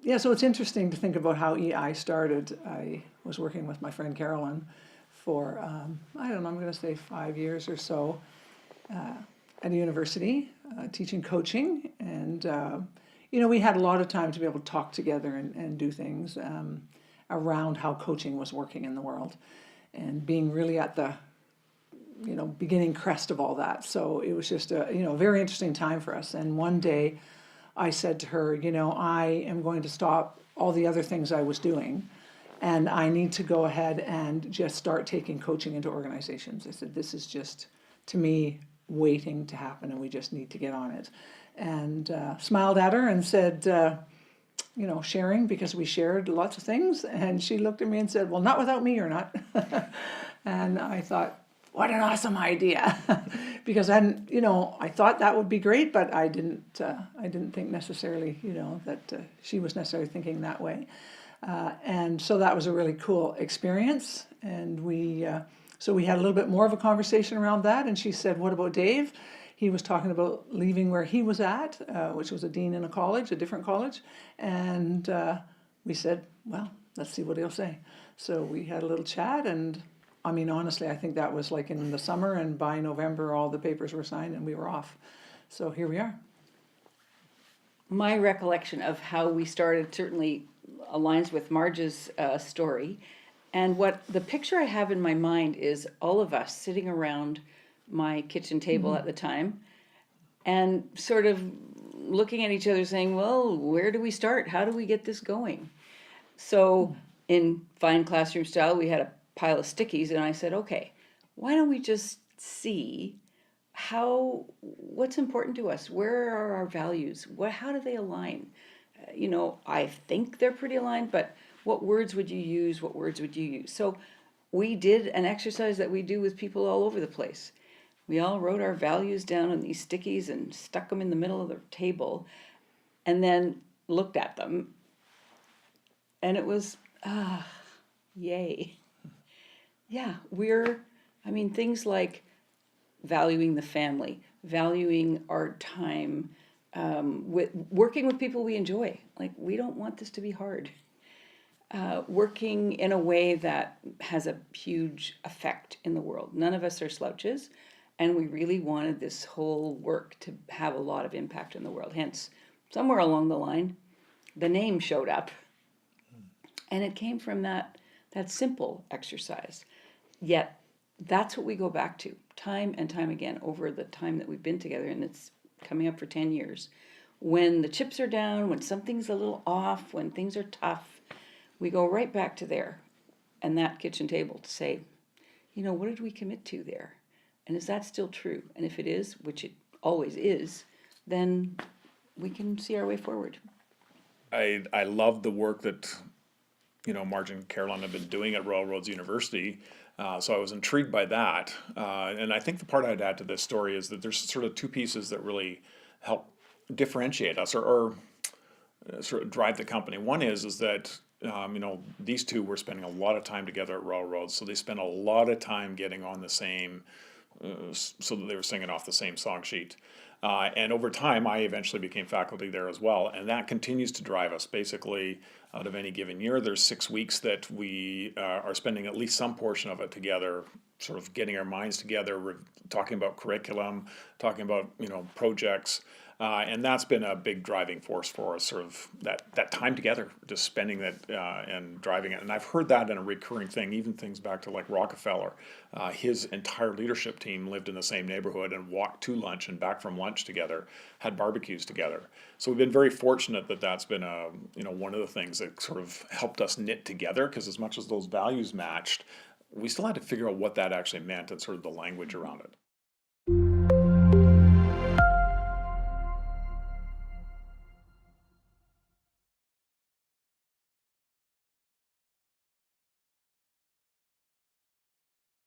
Yeah, so it's interesting to think about how EI started. I was working with my friend Carolyn for, I don't know, I'm going to say 5 years or so at a university, teaching coaching. And, we had a lot of time to be able to talk together and do things around how coaching was working in the world and being really at the, beginning crest of all that. So it was just a, very interesting time for us. And one day I said to her, I am going to stop all the other things I was doing and I need to go ahead and just start taking coaching into organizations. I said, this is just, to me, waiting to happen and we just need to get on it. And smiled at her and said, sharing, because we shared lots of things. And she looked at me and said, well, not without me, you're not. And I thought, what an awesome idea. Because I thought that would be great, but I didn't think necessarily, that she was necessarily thinking that way. And so that was a really cool experience. And so we had a little bit more of a conversation around that. And she said, what about Dave? He was talking about leaving where he was at, which was a dean in a different college. And we said, well, let's see what he'll say. So we had a little chat, and I mean, honestly, I think that was like in the summer, and by November, all the papers were signed and we were off. So here we are. My recollection of how we started certainly aligns with Marge's story. And what the picture I have in my mind is all of us sitting around my kitchen table at the time and sort of looking at each other saying, well, where do we start? How do we get this going? So in fine classroom style, we had a pile of stickies, and I said, okay, why don't we just see what's important to us? Where are our values? How do they align? I think they're pretty aligned, but what words would you use? What words would you use? So we did an exercise that we do with people all over the place. We all wrote our values down on these stickies and stuck them in the middle of the table and then looked at them. And it was, yay. Yeah, things like valuing the family, valuing our time, working with people we enjoy. Like, we don't want this to be hard. Working in a way that has a huge effect in the world. None of us are slouches, and we really wanted this whole work to have a lot of impact in the world. Hence, somewhere along the line, the name showed up, and it came from that simple exercise. Yet, that's what we go back to time and time again over the time that we've been together, and it's coming up for 10 years. When the chips are down, when something's a little off, when things are tough, we go right back to there and that kitchen table to say, what did we commit to there? And is that still true? And if it is, which it always is, then we can see our way forward. I love the work that Marge and Caroline have been doing at Royal Roads University. So I was intrigued by that. And I think the part I'd add to this story is that there's sort of two pieces that really help differentiate us or sort of drive the company. One is that these two were spending a lot of time together at Royal Roads, so they spent a lot of time getting on the same, so that they were singing off the same song sheet. And over time, I eventually became faculty there as well, and that continues to drive us. Basically, out of any given year, there's 6 weeks that we are spending at least some portion of it together, sort of getting our minds together. We're talking about curriculum, talking about projects, and that's been a big driving force for us. Sort of that time together, just spending that and driving it. And I've heard that in a recurring thing, even things back to like Rockefeller. His entire leadership team lived in the same neighborhood and walked to lunch and back from lunch together, had barbecues together. So we've been very fortunate that that's been one of the things that sort of helped us knit together, because as much as those values matched, we still had to figure out what that actually meant and sort of the language around it.